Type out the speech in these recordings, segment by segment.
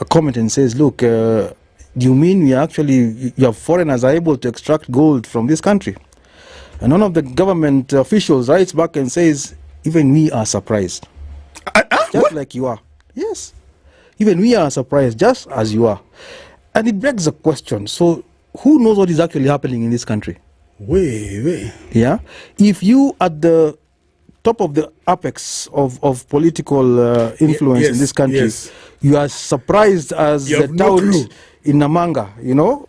a comment and says, look, you mean your foreigners are able to extract gold from this country? And one of the government officials writes back and says, even we are surprised. Just what? Like you are. Yes. Even we are surprised, just as you are. And it begs a question. So who knows what is actually happening in this country? Wait. Yeah. If you at the top of the apex of political influence in this country, you are surprised as the tout in Namanga, you know,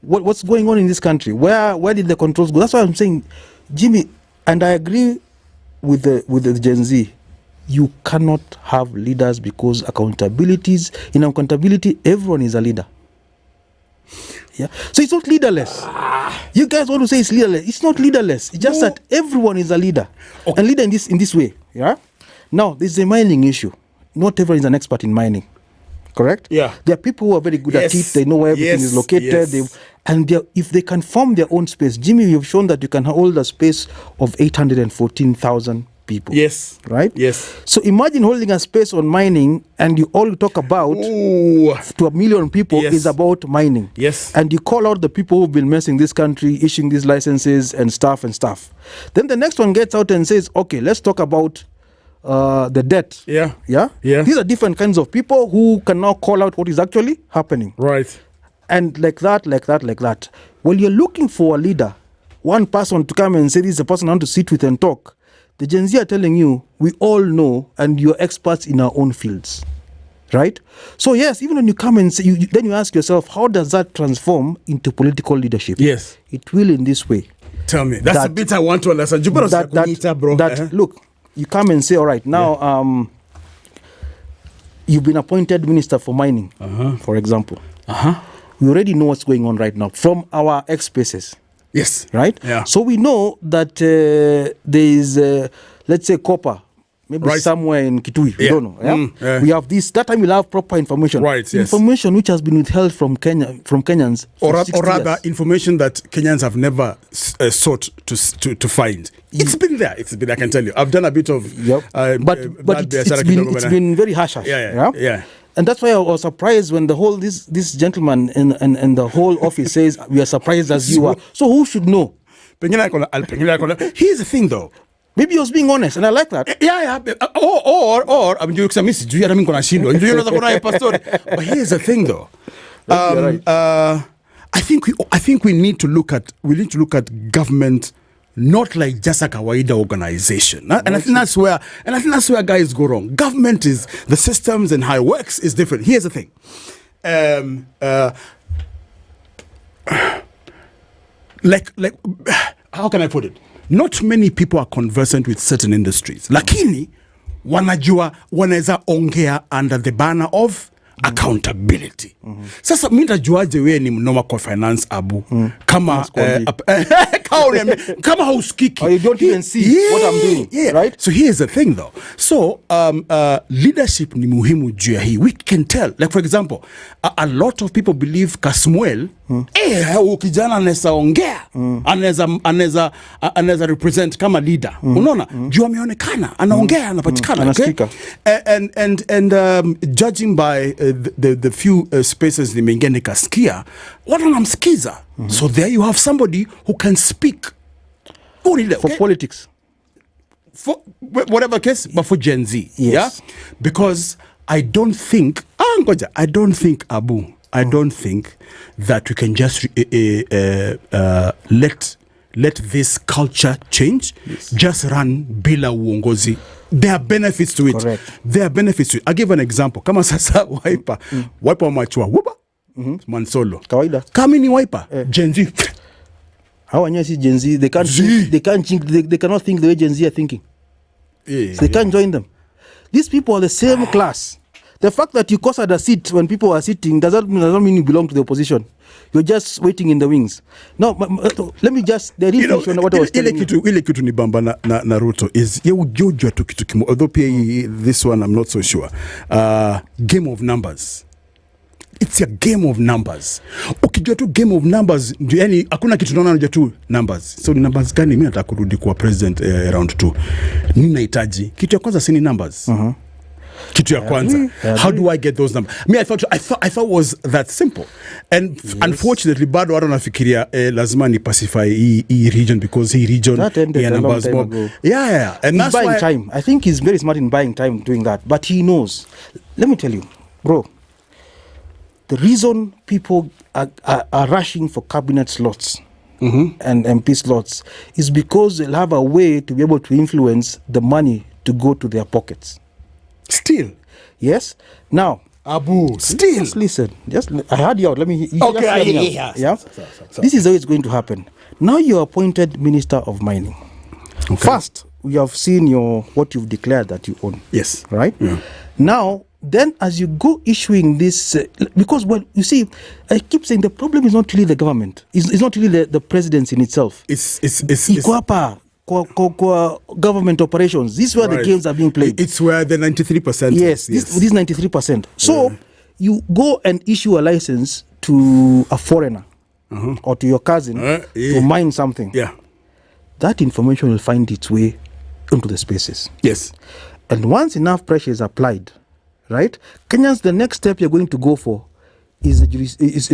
what's going on in this country? Where did the controls go? That's why I'm saying, Jimmy, and I agree with the Gen Z. You cannot have leaders because in accountability, everyone is a leader. Yeah. So it's not leaderless. You guys want to say it's leaderless. It's not leaderless. It's just that everyone is a leader. Okay. And leader in this way. Yeah. Now, there's a mining issue. Not everyone is an expert in mining. Correct? Yeah. There are people who are very good at it. They know where everything is located. If they can form their own space, Jimmy, you've shown that you can hold a space of 814,000 people. Yes. Right? Yes. So imagine holding a space on mining and all you talk about to 1 million people is about mining. Yes. And you call out the people who've been messing this country, issuing these licenses and stuff. Then the next one gets out and says, okay, let's talk about the debt. Yeah. These are different kinds of people who can now call out what is actually happening. Right. And like that. When you're looking for a leader, one person to come and say this is a person I want to sit with and talk, the Gen Z are telling you, we all know, and you're experts in our own fields. Right? So yes, even when you come and say, then you ask yourself, how does that transform into political leadership? Yes. It will in this way. Tell me. That's the bit I want to understand. Look, you come and say, all right, now you've been appointed Minister for Mining, for example. We already know what's going on right now from our ex-spaces. Yes. Right? Yeah. So we know that there is, let's say, copper, maybe somewhere in Kitui. We don't know. Yeah? We have this. That time we'll have proper information. Right, yes. Information which has been withheld from Kenyans or rather, years. Information that Kenyans have never sought to find. It's been there. I can tell you. I've done a bit of... but it's been very hush. Yeah. And that's why I was surprised when the whole this gentleman and the whole office says we are surprised as you are. So who should know? Here's the thing, though. Maybe he was being honest, and I like that. Or I'm doing some message. But here's the thing, though. I think we need to look at government not like just a kawaida organization. And I think that's where guys go wrong. Government is the systems and how it works is different. Here's the thing. How can I put it? Not many people are conversant with certain industries. Lakini wanajua wanaweza ongea under the banner of accountability. Sasa mimi najuaje wewe ni mnoma kwa finance abu kama kama hausikiki, or you don't even see what I'm doing, right? So here's the thing, though. So leadership ni muhimu juu ya hii. We can tell, like for example, a lot of people believe Kasmuel ukijana anaweza ongea, anaweza represent kama leader. Unaona? Juu ameonekana anaongea, anapatikana, okay? And judging by the few spaces nimeingia nikasikia watu wanamsikiza. So there you have somebody who can speak for politics, for whatever case, but for Gen Z. Yes. Yeah, because I don't think that we can just let this culture change. Just run bila uongozi. There are benefits to it. Correct. There are benefits to it. I'll give an example. Kama sasa wiper machua wuba Mansolo kawaida kama ni wiper Gen Z. How are you Gen Z? They cannot think the way Gen Z are thinking. So they can't join them. These people are the same class. The fact that you costed a seat when people are sitting doesn't mean you belong to the opposition. You're just waiting in the wings. No, let me just what I was telling you. Ile kitu ni bamba na Naruto is ujojwa tu kitu kimo. Although this one I'm not so sure. Game of numbers. It's a game of numbers. Ukijua tu game of numbers, yani hakuna kitu naona unajua tu numbers. So ni numbers gani mimi nataka kurudi kwa president round 2. Nini nahitaji? Kitu ya kwanza si ni numbers. Kitu ya kwanza. How do I get those numbers? I thought it was that simple. And unfortunately, bado watu nafikiria lazima ni pacify hii region because hii region that ended a long time ago. Yeah. And he's that's buying why time. I think he's very smart in buying time doing that. But he knows. Let me tell you, bro, the reason people are rushing for cabinet slots and MP slots is because they'll have a way to be able to influence the money to go to their pockets. Still. Yes. Now, Abu, still. Just listen. I heard you out. Let me. Okay. Yeah. This is how it's going to happen. Now you are appointed Minister of Mining. Okay. First, we have seen what you've declared that you own. Yes. Right. Yeah. Now, then, as you go issuing this, because you see, I keep saying the problem is not really the government. It's not really the presidency in itself. It's government operations. This is where the games are being played. It's where the 93%. Yes, this 93%. So you go and issue a license to a foreigner or to your cousin to mine something. Yeah, that information will find its way into the spaces. Yes, and once enough pressure is applied, right? Kenyans, the next step you're going to go for is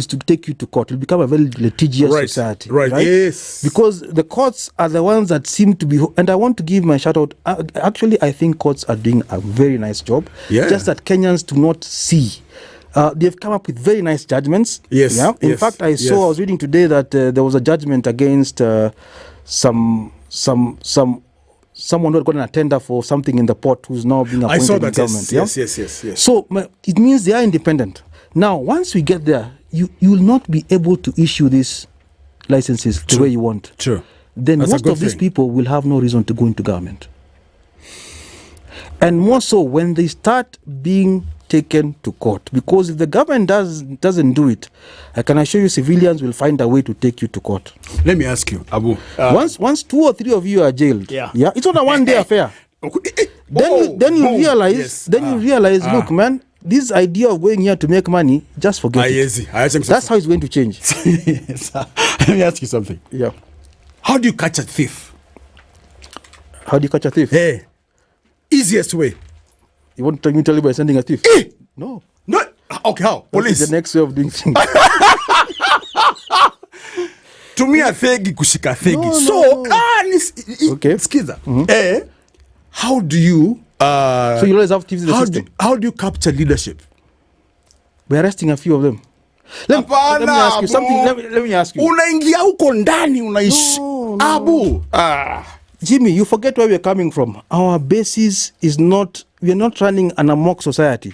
to take you to court. It'll become a very litigious society. Right, yes. Because the courts are the ones that seem to be, and I want to give my shout out. Actually, I think courts are doing a very nice job. Yeah. Just that Kenyans do not see. They've come up with very nice judgments. Yes. Yeah. In fact, I was reading today that there was a judgment against someone who had gotten a tender for something in the port who's now being appointed in government. Yes. So it means they are independent. Now, once we get there, you will not be able to issue these licenses the way you want. Sure. Then most of these people will have no reason to go into government. And more so when they start being taken to court. Because if the government doesn't do it, I can assure you civilians will find a way to take you to court. Let me ask you, Abu. Once 2 or 3 of you are jailed, it's not a one-day affair. Then you realize, look, man, this idea of going here to make money, just forget it. That's how it's going to change. Let me ask you something. Yeah. How do you catch a thief? How do you catch a thief? Hey, easiest way. You want me to tell you by sending a thief? No. Okay, how? Police. That's the next way of doing things. Tumia thegi kushika thegi. Okay. Skiza. How do you... so you always have thieves in the system? How do you capture leadership? By arresting a few of them. Let me ask you something. Let me ask you. Unaingia huko ndani unaishi. Abu. Jimmy, you forget where we're coming from. Our basis is not... We are not running an amok society.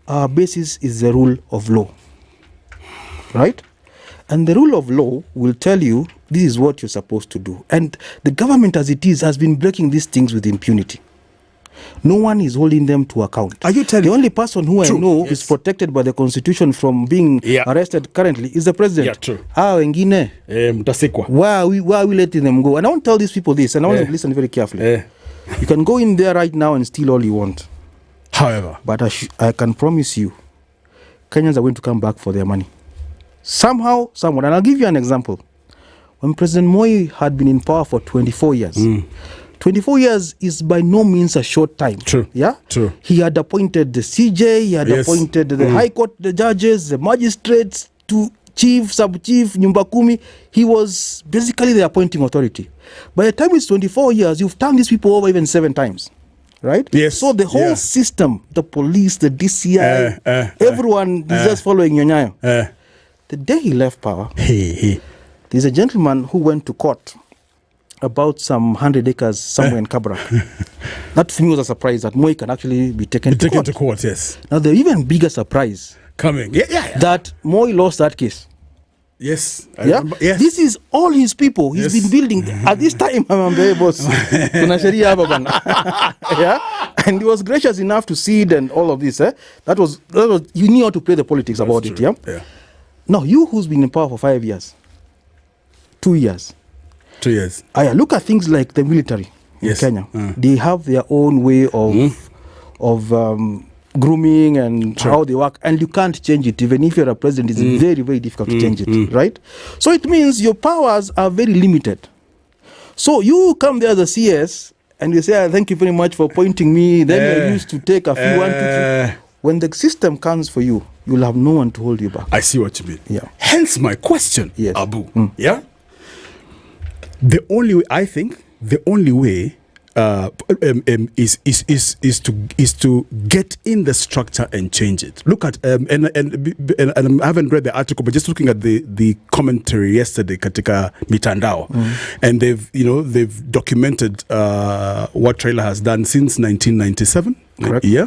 Our basis is the rule of law. Right? And the rule of law will tell you this is what you're supposed to do. And the government as it is has been breaking these things with impunity. No one is holding them to account. Are you telling? The only person who I know is protected by the constitution from being arrested currently is the president. Yeah, true. Wengine. Why are we letting them go? And I want to tell these people this, and I want to listen very carefully. You can go in there right now and steal all you want. However. But I can promise you, Kenyans are going to come back for their money. Somehow, someone. And I'll give you an example. When President Moi had been in power for 24 years, 24 years is by no means a short time. True. Yeah? True. He had appointed the CJ, he had appointed the High Court, the judges, the magistrates, to chief, sub-chief, nyumba kumi. He was basically the appointing authority. By the time it's 24 years, you've turned these people over even 7 times. Right? Yes. So the whole system, the police, the DCI, everyone is just following Nyonyayo. The day he left power, there's a gentleman who went to court about some 100 acres somewhere in Kabra. That for me was a surprise that Moi can actually be taken to court. Yes. Now the even bigger surprise coming. That Moi lost that case. Yes. Yes. This is all his people. He's been building. At this time, I'm very boss. Yeah. And he was gracious enough to cede and all of this. That was you knew how to play the politics about it. Yeah. Now you who's been in power for 5 years, 2 years. 2 years. Look at things like the military in Kenya. They have their own way of grooming and how they work, and you can't change it. Even if you're a president, it's very, very difficult to change it, right? So it means your powers are very limited. So you come there as a CS and you say, thank you very much for pointing me. Then you're used to take a few, 1, 2, 3. When the system comes for you, you'll have no one to hold you back. I see what you mean. Yeah. Hence my question, yes. Abu. Yeah. The only way, I think, is to get in the structure and change it. Look at and I haven't read the article, but just looking at the commentary yesterday, katika mitandao, and they've documented what Trailer has done since 1997. Correct. Yeah,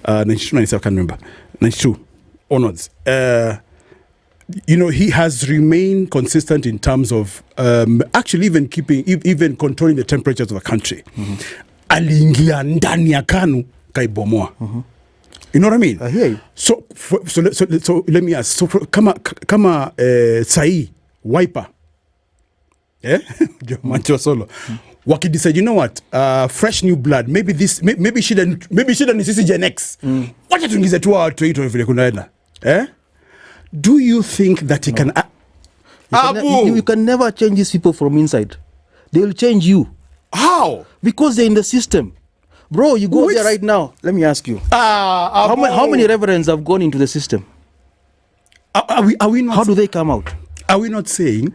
1997, I can't remember, 92 onwards. He has remained consistent in terms of actually even controlling the temperatures of the country. Aliingia ndani ya KANU kaibomoa. You know what I mean? I hear you. So let me ask. So kama sahi wiper, Mancho Solo. Wakidecide, you know what? Fresh new blood. Maybe shouldn't nisisi Gen X. Wacha tuingize tu watu wetu vile kunaenda. Do you think that he can... You can never change these people from inside. They will change you. How? Because they're in the system. Bro, you go there right now. Let me ask you. How many reverends have gone into the system? Are we not... How do they come out? Are we not saying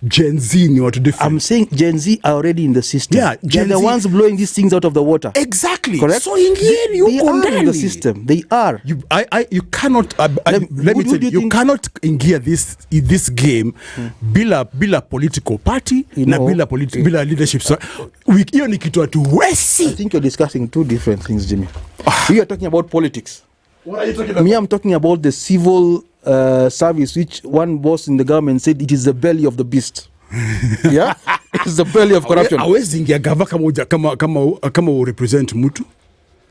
Gen Z knew what to do? I'm saying Gen Z are already in the system. Yeah, they're the ones blowing these things out of the water. Exactly. Correct? So they are in the system. They are. You cannot. Let me tell you cannot ingia this game bila political party na bila leadership. So hiyo ni kitu hatuwezi. I think you're discussing two different things, Jimmy. You are talking about politics. What are you talking about? Me, I'm talking about the civil service, which one boss in the government said it is the belly of the beast. Yeah, it's the belly of corruption. Hawezi ingia gava kama represent mtu.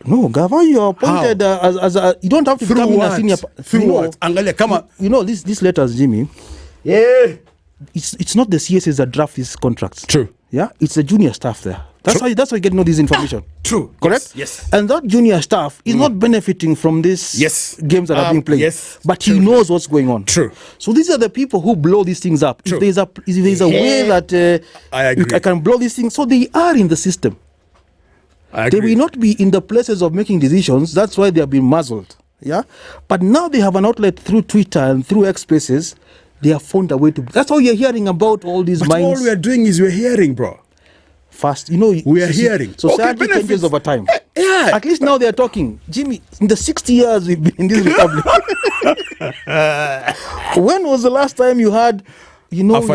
No, Gava, you are appointed as a. You don't have to become in a senior. Through what? Angalia kama these letters, Jimmy. Yeah, it's not the CSs that draft these contracts. True. Yeah, it's the junior staff there. That's why you get all this information. True. Correct? Yes. And that junior staff is not benefiting from these games that are being played. Yes. But he knows what's going on. True. So these are the people who blow these things up. True. If there's a way that I can blow these things, so they are in the system. I agree. They will not be in the places of making decisions. That's why they have been muzzled. Yeah. But now they have an outlet through Twitter and through X Spaces. They have found a way to. That's all you're hearing about all these minds. All we are doing is we're hearing, bro. Fast, we are hearing. Society changes over time. Yeah. At least now they are talking. Jimmy, in the 60 years we've been in this republic. When was the last time you had, you have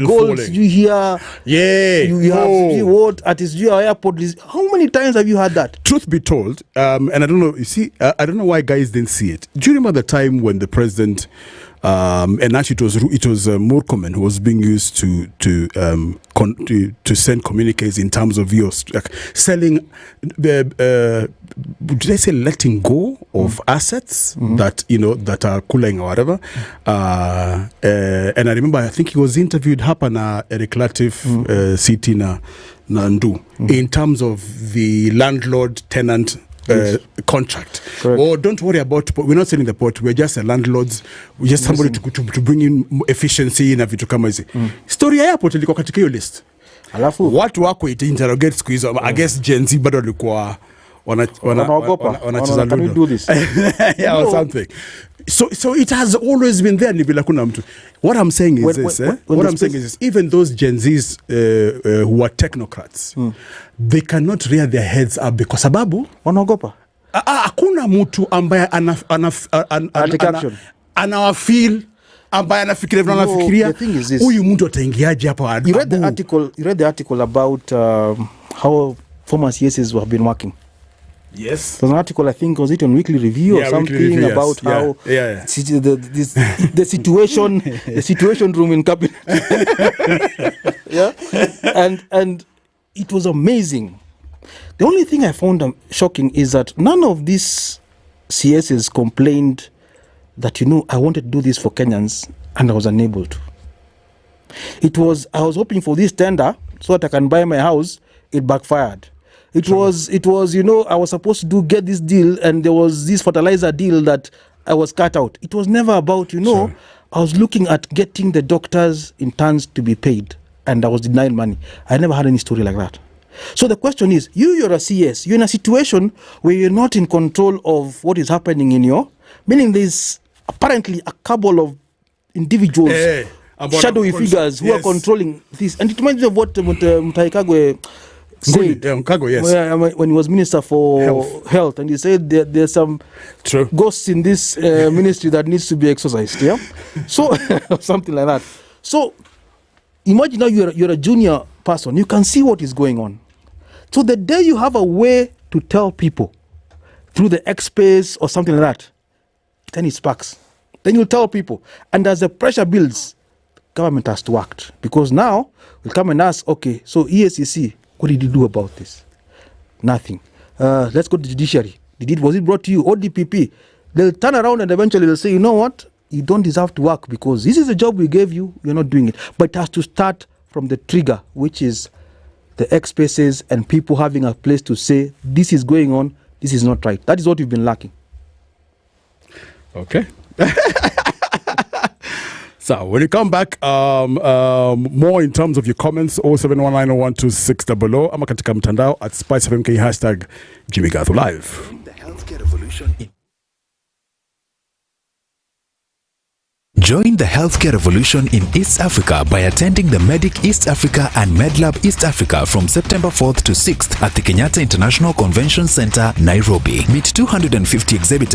goals, you hear, you have what at his airport. How many times have you had that? Truth be told, and I don't know, you see, I don't know why guys didn't see it. Do you remember the time when the president, and actually it was Murkomen who was being used to send communiques in terms of selling, did I say letting go of assets that are cooling or whatever, and I remember I think he was interviewed hapa na Eric Latif city na Ndu in terms of the landlord tenant contract. Correct. Or don't worry about, we're not selling the port, we're just a landlords, we're just somebody to bring in efficiency na vitu kama hizi. Story ya airport ilikuwa katika hiyo list. Alafu watu wako interrogate siku hizo, I guess Gen Z bado walikuwa wanacheza can we do this? Yeah, or something. So it has always been there. What I'm saying is even those Gen Zs who are technocrats, they cannot rear their heads up because sababu wanaogopa. Hakuna mtu ambaye anawafeel ambaye anafikiria anafikiria huyu mtu ataingiaje hapa. You read the article about how former CSs have been working. Yes. There's an article, I think, was it on Weekly Review or something about how the situation room in cabinet. Yeah, and it was amazing. The only thing I found shocking is that none of these CSs complained that I wanted to do this for Kenyans and I was unable to. I was hoping for this tender so that I can buy my house. It backfired. It was I was supposed to get this deal, and there was this fertilizer deal that I was cut out. It was never about, I was looking at getting the doctors in turns to be paid, and I was denied money. I never had any story like that. So the question is, you're a CS, you're in a situation where you're not in control of what is happening in your, meaning there's apparently a cabal of individuals, shadowy figures who are controlling this. And it reminds me of what Mutahi Kagwe said when he was Minister for Health, and he said there's some ghosts in this ministry that needs to be exorcised. Yeah, so something like that. So imagine now you're a junior person, you can see what is going on. So the day you have a way to tell people through the X space or something like that, then it sparks. Then you tell people, and as the pressure builds, government has to act, because now we'll come and ask, okay, so EACC, what did you do about this? Nothing. Let's go to the judiciary. Was it brought to you? ODPP. They'll turn around and eventually they'll say, you know what? You don't deserve to work because this is the job we gave you. You're not doing it. But it has to start from the trigger, which is the X spaces and people having a place to say, this is going on, this is not right. That is what we've been lacking. Okay. So when you come back, more in terms of your comments, 0719012600, ama katika mtandao at SpiceFM hashtag Jimmy Gathu Live. The healthcare revolution. Join the healthcare revolution in East Africa by attending the Medic East Africa and MedLab East Africa from September 4th to 6th at the Kenyatta International Convention Center, Nairobi. Meet 250 exhibitors